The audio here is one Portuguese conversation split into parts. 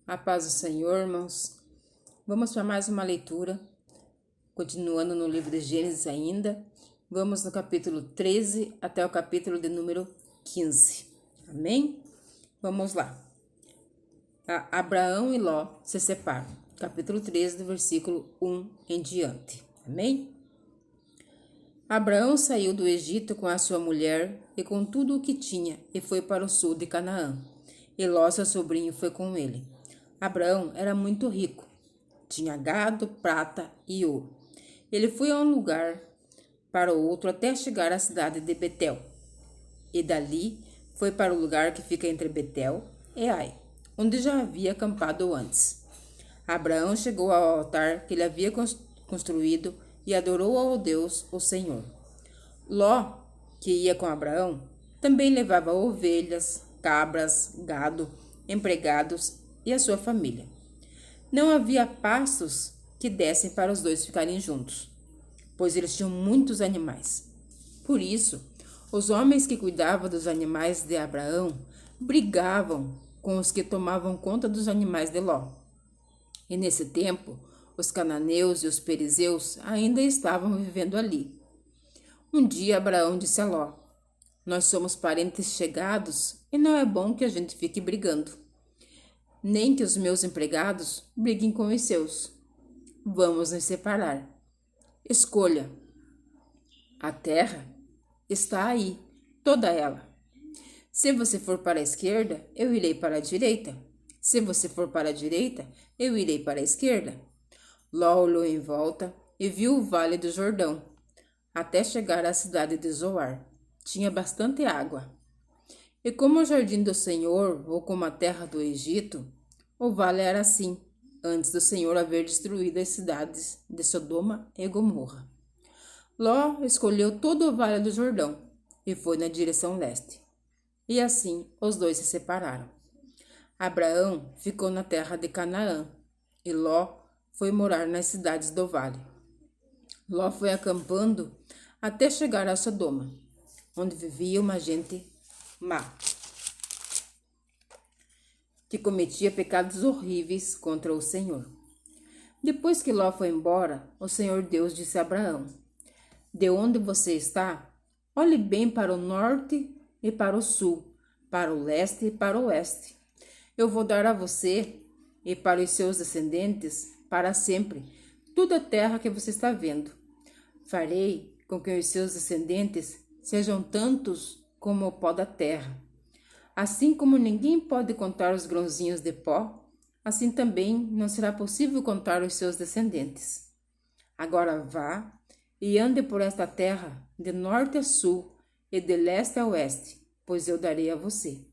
A paz do Senhor, irmãos. Vamos para mais uma leitura, continuando no livro de Gênesis ainda. Vamos no capítulo 13 até o capítulo de número 15. Amém? Vamos lá. Abraão e Ló se separam. Capítulo 13, do versículo 1 em diante. Amém? Abraão saiu do Egito com a sua mulher e com tudo o que tinha e foi para o sul de Canaã. E Ló, seu sobrinho, foi com ele. Abraão era muito rico, tinha gado, prata e ouro. Ele foi a um lugar para o outro até chegar à cidade de Betel. E dali foi para o lugar que fica entre Betel e Ai, onde já havia acampado antes. Abraão chegou ao altar que ele havia construído e adorou ao Deus, o Senhor. Ló, que ia com Abraão, também levava ovelhas, cabras, gado, empregados e a sua família. Não havia pastos que dessem para os dois ficarem juntos, pois eles tinham muitos animais. Por isso, os homens que cuidavam dos animais de Abraão brigavam com os que tomavam conta dos animais de Ló. E nesse tempo, os cananeus e os perizeus ainda estavam vivendo ali. Um dia Abraão disse a Ló: "Nós somos parentes chegados e não é bom que a gente fique brigando. Nem que os meus empregados briguem com os seus. Vamos nos separar. Escolha. A terra está aí, toda ela. Se você for para a esquerda, eu irei para a direita. Se você for para a direita, eu irei para a esquerda." Ló olhou em volta e viu o vale do Jordão, até chegar à cidade de Zoar. Tinha bastante água. E como o jardim do Senhor, ou como a terra do Egito, o vale era assim, antes do Senhor haver destruído as cidades de Sodoma e Gomorra. Ló escolheu todo o vale do Jordão e foi na direção leste. E assim os dois se separaram. Abraão ficou na terra de Canaã e Ló foi morar nas cidades do vale. Ló foi acampando até chegar a Sodoma, onde vivia uma gente má, que cometia pecados horríveis contra o Senhor. Depois que Ló foi embora, o Senhor Deus disse a Abraão: "De onde você está, olhe bem para o norte e para o sul, para o leste e para o oeste. Eu vou dar a você e para os seus descendentes para sempre toda a terra que você está vendo. Farei com que os seus descendentes sejam tantos como o pó da terra. Assim como ninguém pode contar os grãozinhos de pó, assim também não será possível contar os seus descendentes. Agora vá e ande por esta terra de norte a sul e de leste a oeste, pois eu darei a você."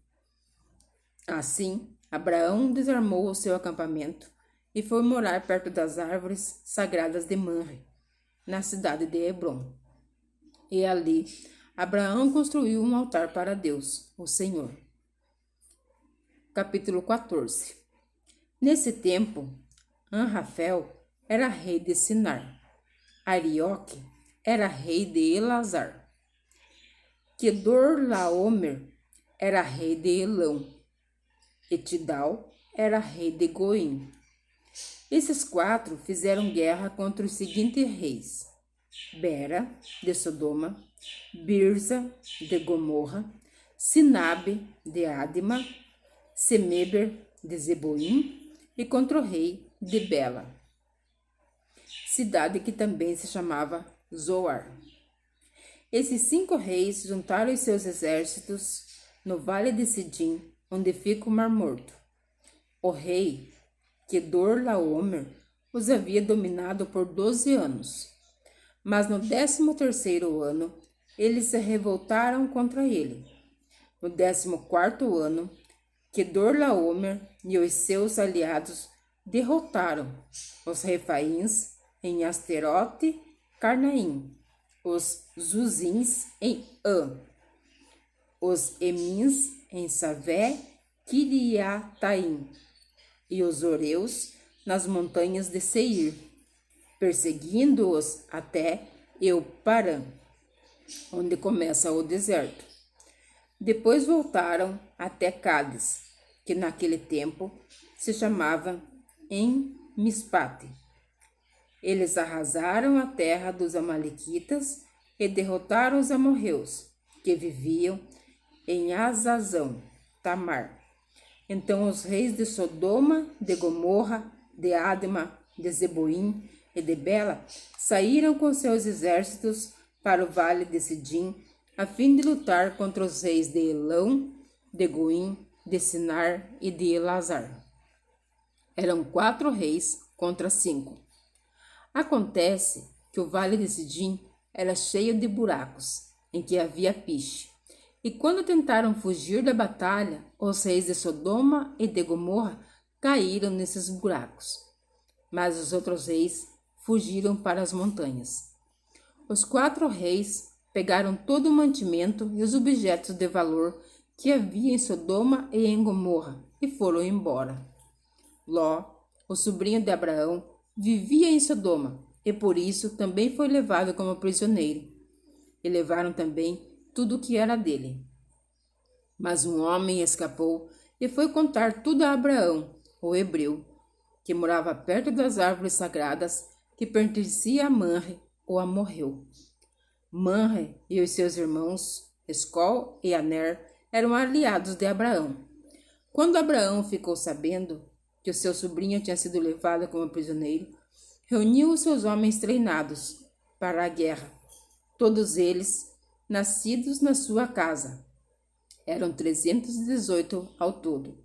Assim, Abraão desarmou o seu acampamento e foi morar perto das árvores sagradas de Manre, na cidade de Hebrom. E ali, Abraão construiu um altar para Deus, o Senhor. Capítulo 14. Nesse tempo, Anrafel era rei de Sinar. Arioque era rei de Elazar. Quedorlaomer era rei de Elão. E Tidal era rei de Goim. Esses quatro fizeram guerra contra os seguintes reis: Bera, de Sodoma, Birza, de Gomorra, Sinabe, de Adma, Semeber, de Zeboim, e contra o rei de Bela, cidade que também se chamava Zoar. Esses 5 reis juntaram os seus exércitos no vale de Sidim, onde fica o Mar Morto. O rei Quedorlaomer os havia dominado por 12 anos. Mas no 13º ano, eles se revoltaram contra ele. No 14º ano, Quedorlaomer e os seus aliados derrotaram os Refaíns em Asterote Carnaim, os Zuzins em An, os Emins em Savé Kiriataim e os Oreus nas montanhas de Seir, perseguindo-os até Euparã, onde começa o deserto. Depois voltaram até Cádiz, que naquele tempo se chamava En-Mispate. Eles arrasaram a terra dos amalequitas e derrotaram os amorreus, que viviam em Azazão, Tamar. Então os reis de Sodoma, de Gomorra, de Adma, de Zeboim e de Bela saíram com seus exércitos para o vale de Sidim, a fim de lutar contra os reis de Elão, de Goim, de Sinar e de Elazar. Eram 4 reis contra 5. Acontece que o vale de Sidim era cheio de buracos, em que havia piche. E quando tentaram fugir da batalha, os reis de Sodoma e de Gomorra caíram nesses buracos. Mas os outros reis fugiram para as montanhas. Os 4 reis pegaram todo o mantimento e os objetos de valor que havia em Sodoma e em Gomorra e foram embora. Ló, o sobrinho de Abraão, vivia em Sodoma e por isso também foi levado como prisioneiro. E levaram também tudo o que era dele. Mas um homem escapou e foi contar tudo a Abraão, o hebreu, que morava perto das árvores sagradas que pertencia a Manre, o amorreu. Manre e os seus irmãos, Escol e Aner, eram aliados de Abraão. Quando Abraão ficou sabendo que o seu sobrinho tinha sido levado como prisioneiro, reuniu os seus homens treinados para a guerra, todos eles nascidos na sua casa. Eram 318 ao todo.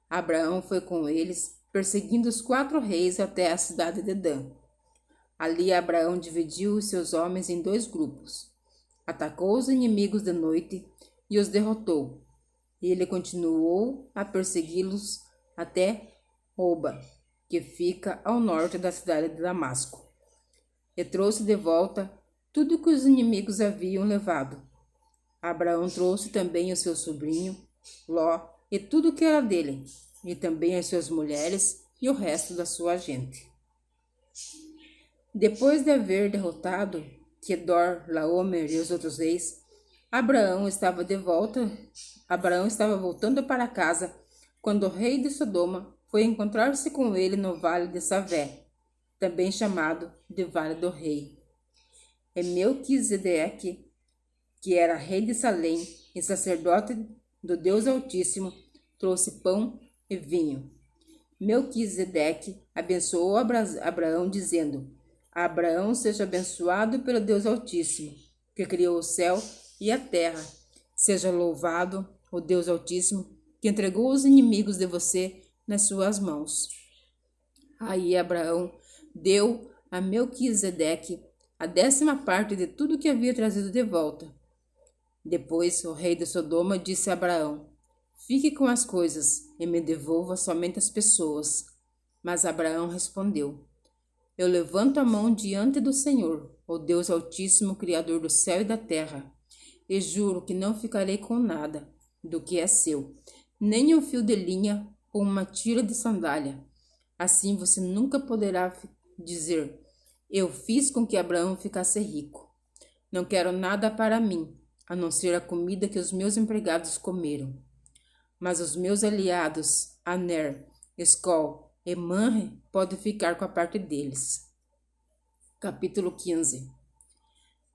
Abraão foi com eles, perseguindo os 4 reis até a cidade de Dan. Ali Abraão dividiu os seus homens em 2 grupos. Atacou os inimigos de noite e os derrotou. E ele continuou a persegui-los até Oba, que fica ao norte da cidade de Damasco. E trouxe de volta tudo que os inimigos haviam levado. Abraão trouxe também o seu sobrinho, Ló, e tudo que era dele, e também as suas mulheres e o resto da sua gente. Depois de haver derrotado Quedor, Laomer e os outros reis, Abraão estava voltando para casa quando o rei de Sodoma foi encontrar-se com ele no vale de Savé, também chamado de Vale do Rei. E Melquisedeque, que era rei de Salém e sacerdote do Deus Altíssimo, trouxe pão e vinho. Melquisedeque abençoou Abraão, dizendo: Abraão seja abençoado pelo Deus Altíssimo, que criou o céu e a terra. Seja louvado o Deus Altíssimo, que entregou os inimigos de você nas suas mãos. Aí Abraão deu a Melquisedeque a 10ª parte de tudo que havia trazido de volta. Depois o rei de Sodoma disse a Abraão: Fique com as coisas e me devolva somente as pessoas. Mas Abraão respondeu: Eu levanto a mão diante do Senhor, o Deus Altíssimo, Criador do céu e da terra, e juro que não ficarei com nada do que é seu, nem um fio de linha ou uma tira de sandália. Assim você nunca poderá dizer: Eu fiz com que Abraão ficasse rico. Não quero nada para mim, a não ser a comida que os meus empregados comeram. Mas os meus aliados, Aner, Escol e Manre, podem ficar com a parte deles. Capítulo 15.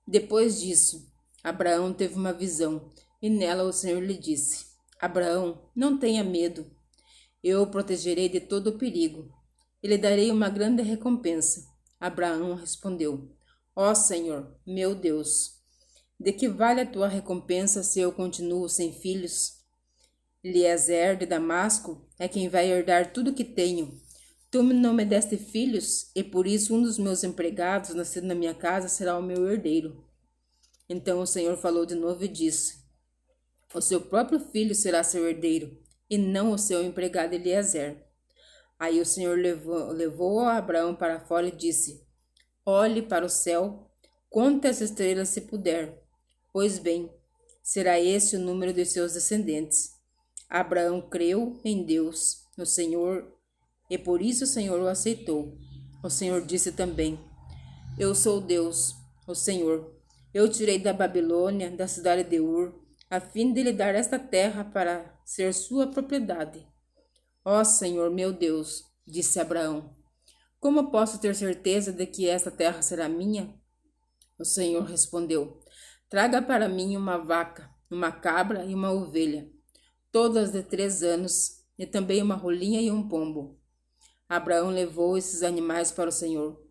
Depois disso, Abraão teve uma visão, e nela o Senhor lhe disse: Abraão, não tenha medo. Eu o protegerei de todo o perigo, e lhe darei uma grande recompensa. Abraão respondeu: Ó Senhor, meu Deus, de que vale a tua recompensa se eu continuo sem filhos? Eliezer de Damasco é quem vai herdar tudo que tenho. Tu não me deste filhos, e por isso um dos meus empregados, nascido na minha casa, será o meu herdeiro. Então o Senhor falou de novo e disse: O seu próprio filho será seu herdeiro, e não o seu empregado Eliezer. Aí o Senhor levou Abraão para fora e disse: Olhe para o céu, conte as estrelas se puder. Pois bem, será esse o número de seus descendentes. Abraão creu em Deus, no Senhor, e por isso o Senhor o aceitou. O Senhor disse também: Eu sou Deus, o Senhor. Eu tirei da Babilônia, da cidade de Ur, a fim de lhe dar esta terra para ser sua propriedade. Ó Senhor meu Deus, disse Abraão, como posso ter certeza de que esta terra será minha? O Senhor respondeu, traga para mim uma vaca, uma cabra e uma ovelha, todas de 3 anos, e também uma rolinha e um pombo. Abraão levou esses animais para o Senhor,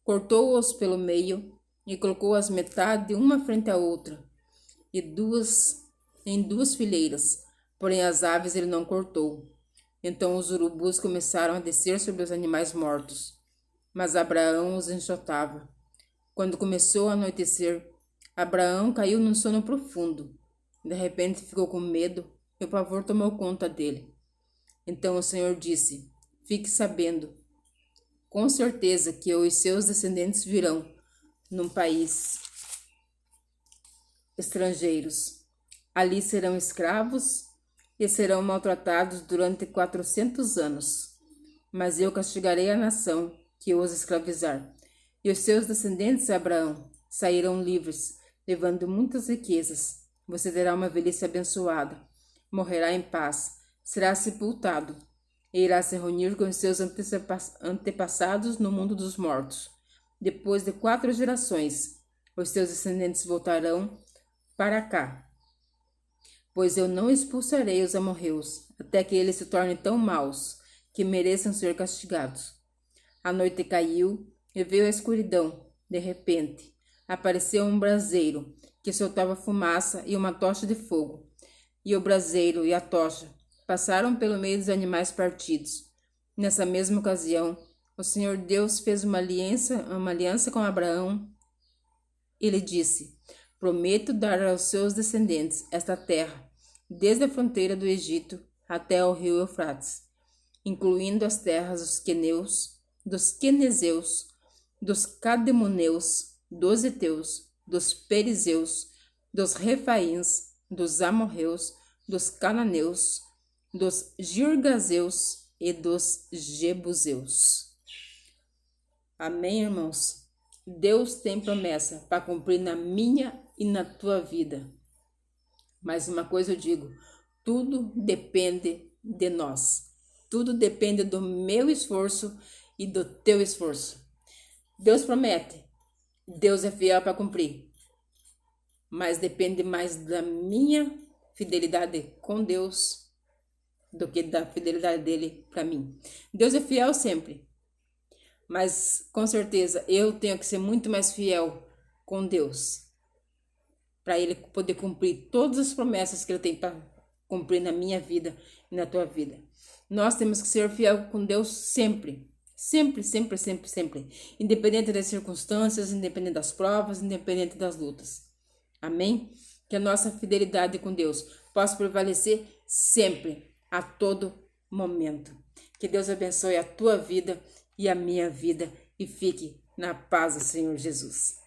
cortou-os pelo meio e colocou-as metade uma frente à outra, e em duas fileiras, porém as aves ele não cortou. Então os urubus começaram a descer sobre os animais mortos, mas Abraão os enxotava. Quando começou a anoitecer, Abraão caiu num sono profundo. De repente ficou com medo e o pavor tomou conta dele. Então o Senhor disse, fique sabendo, com certeza que eu e seus descendentes virão num país estrangeiros. Ali serão escravos e serão maltratados durante 400 anos. Mas eu castigarei a nação que os escravizar. E os seus descendentes, Abraão, sairão livres, levando muitas riquezas. Você terá uma velhice abençoada, morrerá em paz, será sepultado, e irá se reunir com os seus antepassados no mundo dos mortos. Depois de 4 gerações, os seus descendentes voltarão para cá, pois eu não expulsarei os amorreus, até que eles se tornem tão maus que mereçam ser castigados. A noite caiu e veio a escuridão. De repente, apareceu um braseiro que soltava fumaça e uma tocha de fogo. E o braseiro e a tocha passaram pelo meio dos animais partidos. Nessa mesma ocasião, o Senhor Deus fez uma aliança com Abraão e lhe disse, prometo dar aos seus descendentes esta terra, desde a fronteira do Egito até ao rio Eufrates, incluindo as terras dos queneus, dos quenezeus, dos cademoneus, dos heteus, dos perizeus, dos refaíns, dos amorreus, dos cananeus, dos girgazeus e dos jebuseus. Amém, irmãos? Deus tem promessa para cumprir na minha e na tua vida. Mas uma coisa eu digo, tudo depende de nós. Tudo depende do meu esforço e do teu esforço. Deus promete, Deus é fiel para cumprir. Mas depende mais da minha fidelidade com Deus do que da fidelidade dele para mim. Deus é fiel sempre, mas com certeza eu tenho que ser muito mais fiel com Deus para ele poder cumprir todas as promessas que ele tem para cumprir na minha vida e na tua vida. Nós temos que ser fiel com Deus sempre. Sempre, sempre, sempre, sempre. Independente das circunstâncias, independente das provas, independente das lutas. Amém? Que a nossa fidelidade com Deus possa prevalecer sempre, a todo momento. Que Deus abençoe a tua vida e a minha vida e fique na paz do Senhor Jesus.